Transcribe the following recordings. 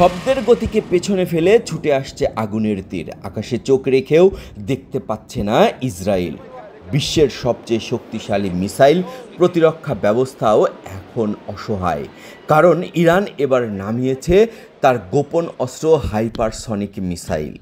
শব্দের গতিকে পেছনে ফেলে ছুটে আসছে আগুনের তীর। আকাশে চোখ রেখেও দেখতে পাচ্ছে না ইসরায়েল। বিশ্বের সবচেয়ে শক্তিশালী মিসাইল প্রতিরক্ষা ব্যবস্থাও এখন অসহায়, কারণ ইরান এবার নামিয়েছে তার গোপন অস্ত্র হাইপারসনিক মিসাইল।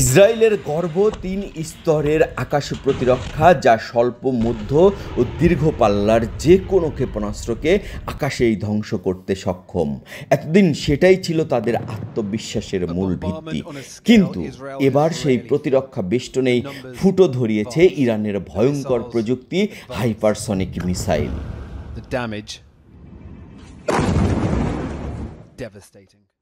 ইসরায়েলের গর্ব ৩ স্তরের আকাশ প্রতিরক্ষা, যা স্বল্প, মধ্য ও দীর্ঘ পাল্লার যে কোনো ক্ষেপণাস্ত্রকে আকাশেই ধ্বংস করতে সক্ষম। এতদিন সেটাই ছিল তাদের আত্মবিশ্বাসের মূল ভিত্তি। কিন্তু এবার সেই প্রতিরক্ষা বেষ্টনেই ফুটো ধরিয়েছে ইরানের ভয়ঙ্কর প্রযুক্তি হাইপারসনিক মিসাইল।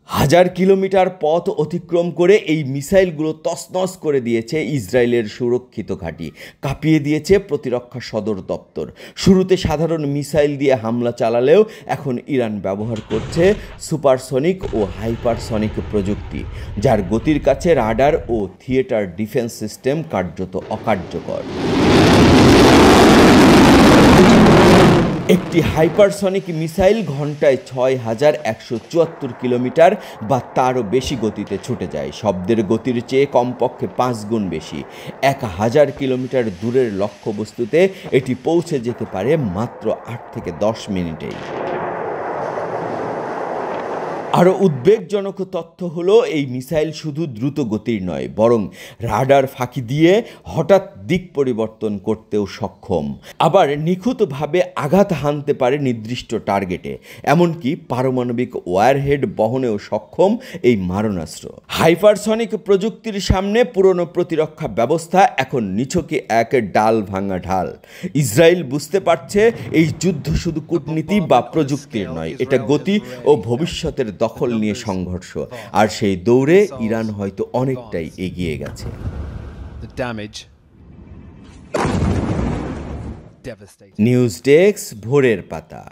হাজার কিলোমিটার পথ অতিক্রম করে এই মিসাইলগুলো তছনছ করে দিয়েছে ইসরায়েলের সুরক্ষিত ঘাঁটি, কাঁপিয়ে দিয়েছে প্রতিরক্ষা সদর দপ্তর। শুরুতে সাধারণ মিসাইল দিয়ে হামলা চালালেও এখন ইরান ব্যবহার করছে সুপারসনিক ও হাইপারসনিক প্রযুক্তি, যার গতির কাছে রাডার ও থিয়েটার ডিফেন্স সিস্টেম কার্যত অকার্যকর। একটি হাইপারসনিক মিসাইল ঘন্টায় ৬,১৭৪ কিলোমিটার বা তারও বেশি গতিতে ছুটে যায়। শব্দের গতির চেয়ে কমপক্ষে ৫ গুণ বেশি। ১,০০০ কিলোমিটার দূরের লক্ষ্যবস্তুতে এটি পৌঁছে যেতে পারে মাত্র ৮ থেকে ১০ মিনিটেই। আরও উদ্বেগজনক তথ্য হলো, এই মিসাইল শুধু দ্রুত গতির নয়, বরং রাডার ফাঁকি দিয়ে হঠাৎ দিক পরিবর্তন করতেও সক্ষম। আবার নিখুঁতভাবে আঘাত হানতে পারে নির্দিষ্ট টার্গেটে, এমনকি পারমাণবিক ওয়ারহেড বহনেও সক্ষম এই মারণাস্ত্র। হাইপারসনিক প্রযুক্তির সামনে পুরনো প্রতিরক্ষা ব্যবস্থা এখন নিছকে এক ডাল ভাঙা ঢাল। ইসরায়েল বুঝতে পারছে, এই যুদ্ধ শুধু কূটনীতি বা প্রযুক্তির নয়, এটা গতি ও ভবিষ্যতের দখল নিয়ে সংঘর্ষ। আর সেই দৌড়ে ইরান হয়তো অনেকটাই এগিয়ে গেছে। নিউজ ডেস্ক, ভোরের পাতা।